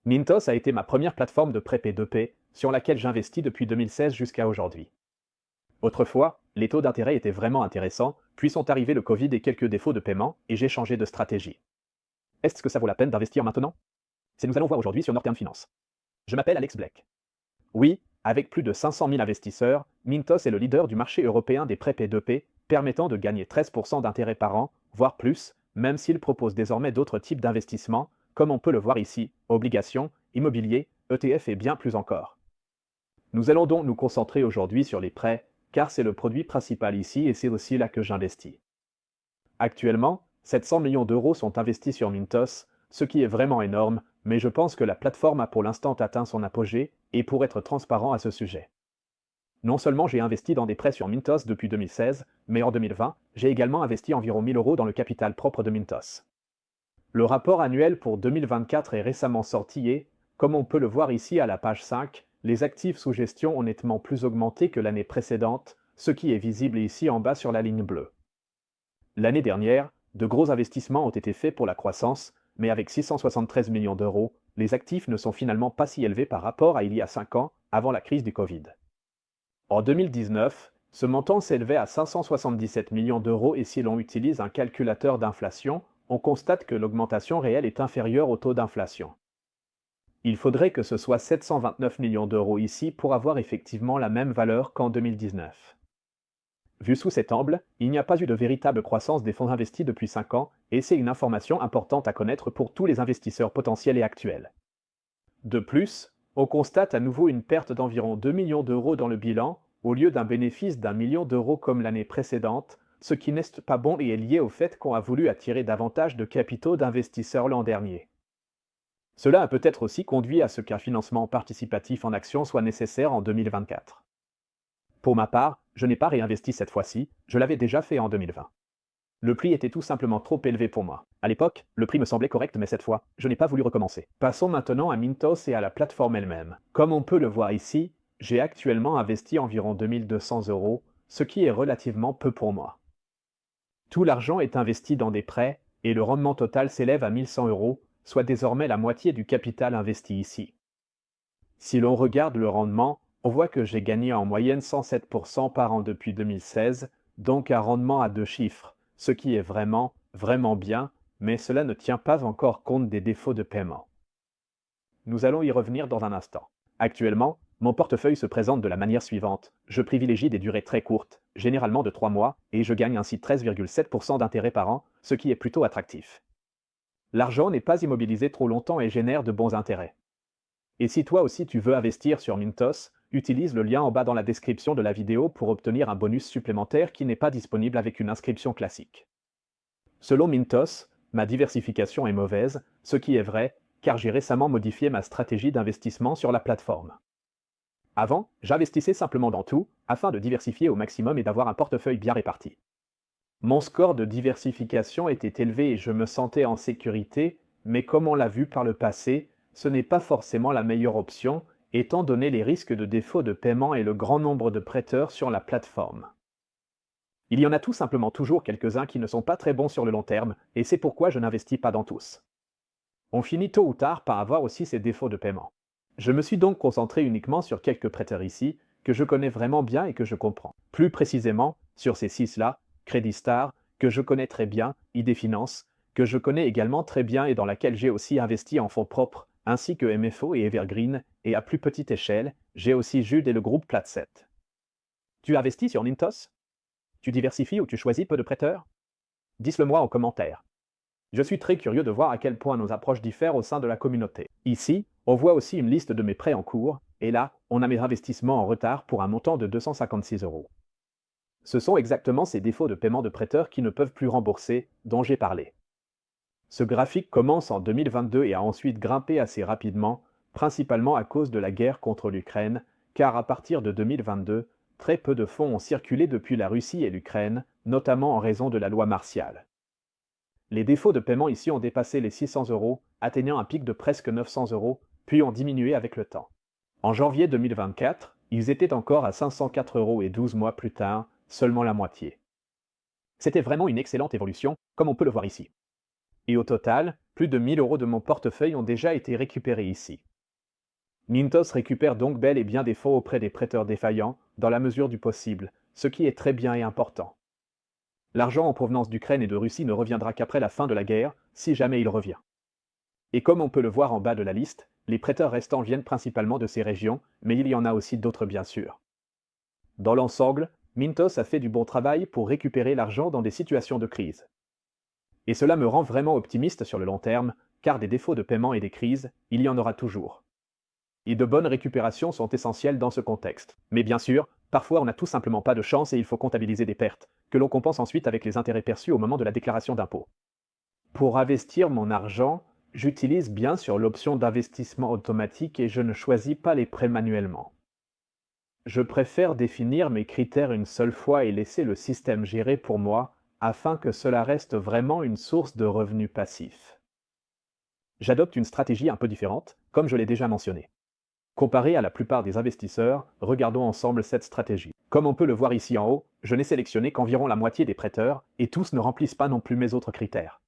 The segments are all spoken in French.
Mintos a été ma première plateforme de prêt P2P sur laquelle j'investis depuis 2016 jusqu'à aujourd'hui. Autrefois, les taux d'intérêt étaient vraiment intéressants, puis sont arrivés le Covid et quelques défauts de paiement, et j'ai changé de stratégie. Est-ce que ça vaut la peine d'investir maintenant? C'est nous allons voir aujourd'hui sur Northern Finance. Je m'appelle Alex Blake. Oui, avec plus de 500 000 investisseurs, Mintos est le leader du marché européen des prêts P2P, permettant de gagner 13% d'intérêt par an, voire plus, même s'il propose désormais d'autres types d'investissements, comme on peut le voir ici, obligations, immobilier, ETF et bien plus encore. Nous allons donc nous concentrer aujourd'hui sur les prêts, car c'est le produit principal ici et c'est aussi là que j'investis. Actuellement, 700 millions d'euros sont investis sur Mintos, ce qui est vraiment énorme, mais je pense que la plateforme a pour l'instant atteint son apogée, et pour être transparent à ce sujet. Non seulement j'ai investi dans des prêts sur Mintos depuis 2016, mais en 2020, j'ai également investi environ 1000 euros dans le capital propre de Mintos. Le rapport annuel pour 2024 est récemment sorti et, comme on peut le voir ici à la page 5, les actifs sous gestion ont nettement plus augmenté que l'année précédente, ce qui est visible ici en bas sur la ligne bleue. L'année dernière, de gros investissements ont été faits pour la croissance, mais avec 673 millions d'euros, les actifs ne sont finalement pas si élevés par rapport à il y a 5 ans, avant la crise du Covid. En 2019, ce montant s'élevait à 577 millions d'euros et si l'on utilise un calculateur d'inflation, on constate que l'augmentation réelle est inférieure au taux d'inflation. Il faudrait que ce soit 729 millions d'euros ici pour avoir effectivement la même valeur qu'en 2019. Vu sous cet angle, il n'y a pas eu de véritable croissance des fonds investis depuis 5 ans, et c'est une information importante à connaître pour tous les investisseurs potentiels et actuels. De plus, on constate à nouveau une perte d'environ 2 millions d'euros dans le bilan, au lieu d'un bénéfice d'1 million d'euros comme l'année précédente, ce qui n'est pas bon et est lié au fait qu'on a voulu attirer davantage de capitaux d'investisseurs l'an dernier. Cela a peut-être aussi conduit à ce qu'un financement participatif en actions soit nécessaire en 2024. Pour ma part, je n'ai pas réinvesti cette fois-ci, je l'avais déjà fait en 2020. Le prix était tout simplement trop élevé pour moi. À l'époque, le prix me semblait correct, mais cette fois, je n'ai pas voulu recommencer. Passons maintenant à Mintos et à la plateforme elle-même. Comme on peut le voir ici, j'ai actuellement investi environ 2200 euros, ce qui est relativement peu pour moi. Tout l'argent est investi dans des prêts, et le rendement total s'élève à 1100 euros, soit désormais la moitié du capital investi ici. Si l'on regarde le rendement, on voit que j'ai gagné en moyenne 107% par an depuis 2016, donc un rendement à 2 chiffres, ce qui est vraiment, vraiment bien, mais cela ne tient pas encore compte des défauts de paiement. Nous allons y revenir dans un instant. Actuellement, mon portefeuille se présente de la manière suivante. Je privilégie des durées très courtes, généralement de 3 mois, et je gagne ainsi 13,7% d'intérêt par an, ce qui est plutôt attractif. L'argent n'est pas immobilisé trop longtemps et génère de bons intérêts. Et si toi aussi tu veux investir sur Mintos, utilise le lien en bas dans la description de la vidéo pour obtenir un bonus supplémentaire qui n'est pas disponible avec une inscription classique. Selon Mintos, ma diversification est mauvaise, ce qui est vrai, car j'ai récemment modifié ma stratégie d'investissement sur la plateforme. Avant, j'investissais simplement dans tout, afin de diversifier au maximum et d'avoir un portefeuille bien réparti. Mon score de diversification était élevé et je me sentais en sécurité, mais comme on l'a vu par le passé, ce n'est pas forcément la meilleure option, étant donné les risques de défaut de paiement et le grand nombre de prêteurs sur la plateforme. Il y en a tout simplement toujours quelques-uns qui ne sont pas très bons sur le long terme, et c'est pourquoi je n'investis pas dans tous. On finit tôt ou tard par avoir aussi ces défauts de paiement. Je me suis donc concentré uniquement sur quelques prêteurs ici, que je connais vraiment bien et que je comprends. Plus précisément, sur ces 6-là, Credit Star, que je connais très bien, ID Finance, que je connais également très bien et dans laquelle j'ai aussi investi en fonds propres, ainsi que MFO et Evergreen, et à plus petite échelle, j'ai aussi Jude et le groupe Platset. Tu investis sur Mintos? Tu diversifies ou tu choisis peu de prêteurs? Dis-le moi en commentaire. Je suis très curieux de voir à quel point nos approches diffèrent au sein de la communauté. Ici, on voit aussi une liste de mes prêts en cours, et là, on a mes investissements en retard pour un montant de 256 euros. Ce sont exactement ces défauts de paiement de prêteurs qui ne peuvent plus rembourser, dont j'ai parlé. Ce graphique commence en 2022 et a ensuite grimpé assez rapidement, principalement à cause de la guerre contre l'Ukraine, car à partir de 2022, très peu de fonds ont circulé depuis la Russie et l'Ukraine, notamment en raison de la loi martiale. Les défauts de paiement ici ont dépassé les 600 euros, atteignant un pic de presque 900 euros, puis ont diminué avec le temps. En janvier 2024, ils étaient encore à 504 euros et 12 mois plus tard, seulement la moitié. C'était vraiment une excellente évolution, comme on peut le voir ici. Et au total, plus de 1000 euros de mon portefeuille ont déjà été récupérés ici. Mintos récupère donc bel et bien des fonds auprès des prêteurs défaillants, dans la mesure du possible, ce qui est très bien et important. L'argent en provenance d'Ukraine et de Russie ne reviendra qu'après la fin de la guerre, si jamais il revient. Et comme on peut le voir en bas de la liste, les prêteurs restants viennent principalement de ces régions, mais il y en a aussi d'autres bien sûr. Dans l'ensemble, Mintos a fait du bon travail pour récupérer l'argent dans des situations de crise. Et cela me rend vraiment optimiste sur le long terme, car des défauts de paiement et des crises, il y en aura toujours. Et de bonnes récupérations sont essentielles dans ce contexte. Mais bien sûr, parfois on n'a tout simplement pas de chance et il faut comptabiliser des pertes, que l'on compense ensuite avec les intérêts perçus au moment de la déclaration d'impôt. Pour investir mon argent, j'utilise bien sûr l'option d'investissement automatique et je ne choisis pas les prêts manuellement. Je préfère définir mes critères une seule fois et laisser le système gérer pour moi, afin que cela reste vraiment une source de revenus passifs. J'adopte une stratégie un peu différente, comme je l'ai déjà mentionné. Comparé à la plupart des investisseurs, regardons ensemble cette stratégie. Comme on peut le voir ici en haut, je n'ai sélectionné qu'environ la moitié des prêteurs, et tous ne remplissent pas non plus mes autres critères.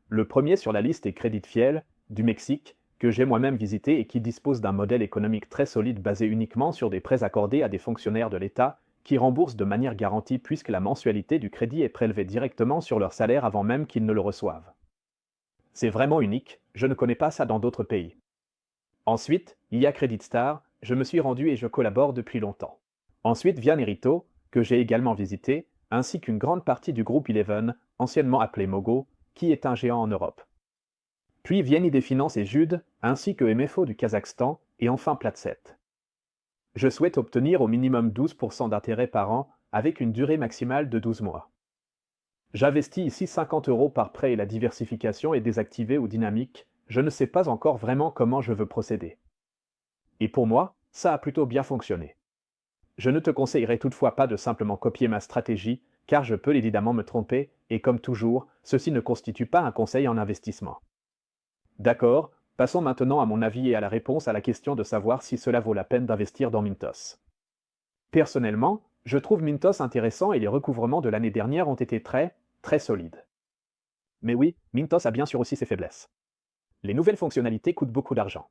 Le premier sur la liste est Credit Fiel, du Mexique, que j'ai moi-même visité et qui dispose d'un modèle économique très solide basé uniquement sur des prêts accordés à des fonctionnaires de l'État, qui remboursent de manière garantie puisque la mensualité du crédit est prélevée directement sur leur salaire avant même qu'ils ne le reçoivent. C'est vraiment unique, je ne connais pas ça dans d'autres pays. Ensuite, il y a Credit Star, je me suis rendu et je collabore depuis longtemps. Ensuite vient Nerito, que j'ai également visité, ainsi qu'une grande partie du groupe Eleven, anciennement appelé Mogo, qui est un géant en Europe. Puis viennent ID Finance et Jude, ainsi que MFO du Kazakhstan, et enfin Platset. Je souhaite obtenir au minimum 12% d'intérêt par an, avec une durée maximale de 12 mois. J'investis ici 50 euros par prêt et la diversification est désactivée ou dynamique, je ne sais pas encore vraiment comment je veux procéder. Et pour moi, ça a plutôt bien fonctionné. Je ne te conseillerais toutefois pas de simplement copier ma stratégie, car je peux évidemment me tromper, et comme toujours, ceci ne constitue pas un conseil en investissement. D'accord, passons maintenant à mon avis et à la réponse à la question de savoir si cela vaut la peine d'investir dans Mintos. Personnellement, je trouve Mintos intéressant et les recouvrements de l'année dernière ont été très solides. Mais oui, Mintos a bien sûr aussi ses faiblesses. Les nouvelles fonctionnalités coûtent beaucoup d'argent.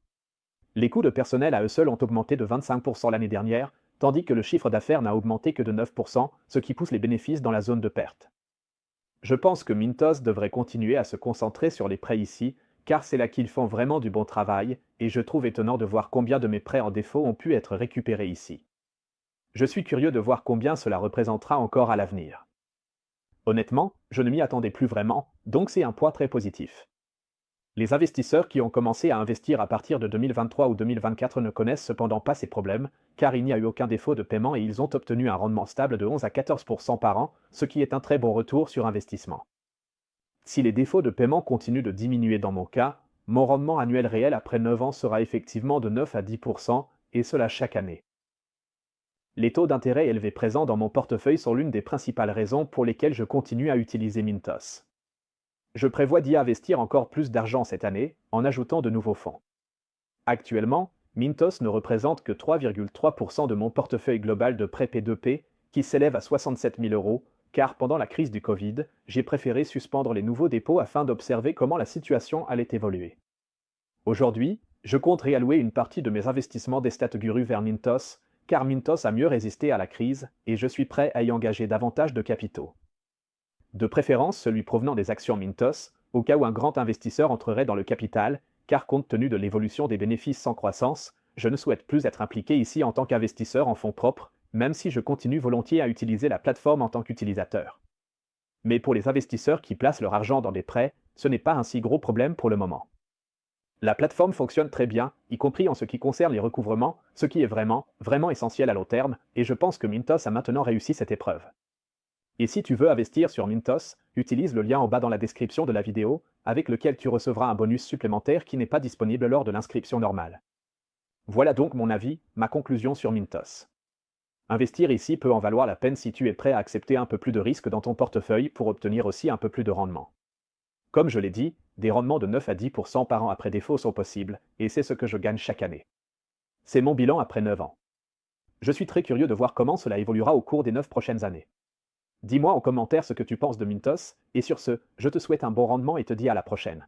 Les coûts de personnel à eux seuls ont augmenté de 25% l'année dernière, tandis que le chiffre d'affaires n'a augmenté que de 9%, ce qui pousse les bénéfices dans la zone de perte. Je pense que Mintos devrait continuer à se concentrer sur les prêts ici, car c'est là qu'ils font vraiment du bon travail, et je trouve étonnant de voir combien de mes prêts en défaut ont pu être récupérés ici. Je suis curieux de voir combien cela représentera encore à l'avenir. Honnêtement, je ne m'y attendais plus vraiment, donc c'est un point très positif. Les investisseurs qui ont commencé à investir à partir de 2023 ou 2024 ne connaissent cependant pas ces problèmes, car il n'y a eu aucun défaut de paiement et ils ont obtenu un rendement stable de 11 à 14% par an, ce qui est un très bon retour sur investissement. Si les défauts de paiement continuent de diminuer dans mon cas, mon rendement annuel réel après 9 ans sera effectivement de 9 à 10%, et cela chaque année. Les taux d'intérêt élevés présents dans mon portefeuille sont l'une des principales raisons pour lesquelles je continue à utiliser Mintos. Je prévois d'y investir encore plus d'argent cette année, en ajoutant de nouveaux fonds. Actuellement, Mintos ne représente que 3,3% de mon portefeuille global de prêts P2P, qui s'élève à 67 000 euros, car pendant la crise du Covid, j'ai préféré suspendre les nouveaux dépôts afin d'observer comment la situation allait évoluer. Aujourd'hui, je compte réallouer une partie de mes investissements des StatGuru vers Mintos, car Mintos a mieux résisté à la crise et je suis prêt à y engager davantage de capitaux. De préférence celui provenant des actions Mintos, au cas où un grand investisseur entrerait dans le capital, car compte tenu de l'évolution des bénéfices sans croissance, je ne souhaite plus être impliqué ici en tant qu'investisseur en fonds propres, même si je continue volontiers à utiliser la plateforme en tant qu'utilisateur. Mais pour les investisseurs qui placent leur argent dans des prêts, ce n'est pas un si gros problème pour le moment. La plateforme fonctionne très bien, y compris en ce qui concerne les recouvrements, ce qui est vraiment essentiel à long terme, et je pense que Mintos a maintenant réussi cette épreuve. Et si tu veux investir sur Mintos, utilise le lien en bas dans la description de la vidéo, avec lequel tu recevras un bonus supplémentaire qui n'est pas disponible lors de l'inscription normale. Voilà donc mon avis, ma conclusion sur Mintos. Investir ici peut en valoir la peine si tu es prêt à accepter un peu plus de risque dans ton portefeuille pour obtenir aussi un peu plus de rendement. Comme je l'ai dit, des rendements de 9 à 10% par an après défaut sont possibles, et c'est ce que je gagne chaque année. C'est mon bilan après 9 ans. Je suis très curieux de voir comment cela évoluera au cours des 9 prochaines années. Dis-moi en commentaire ce que tu penses de Mintos, et sur ce, je te souhaite un bon rendement et te dis à la prochaine.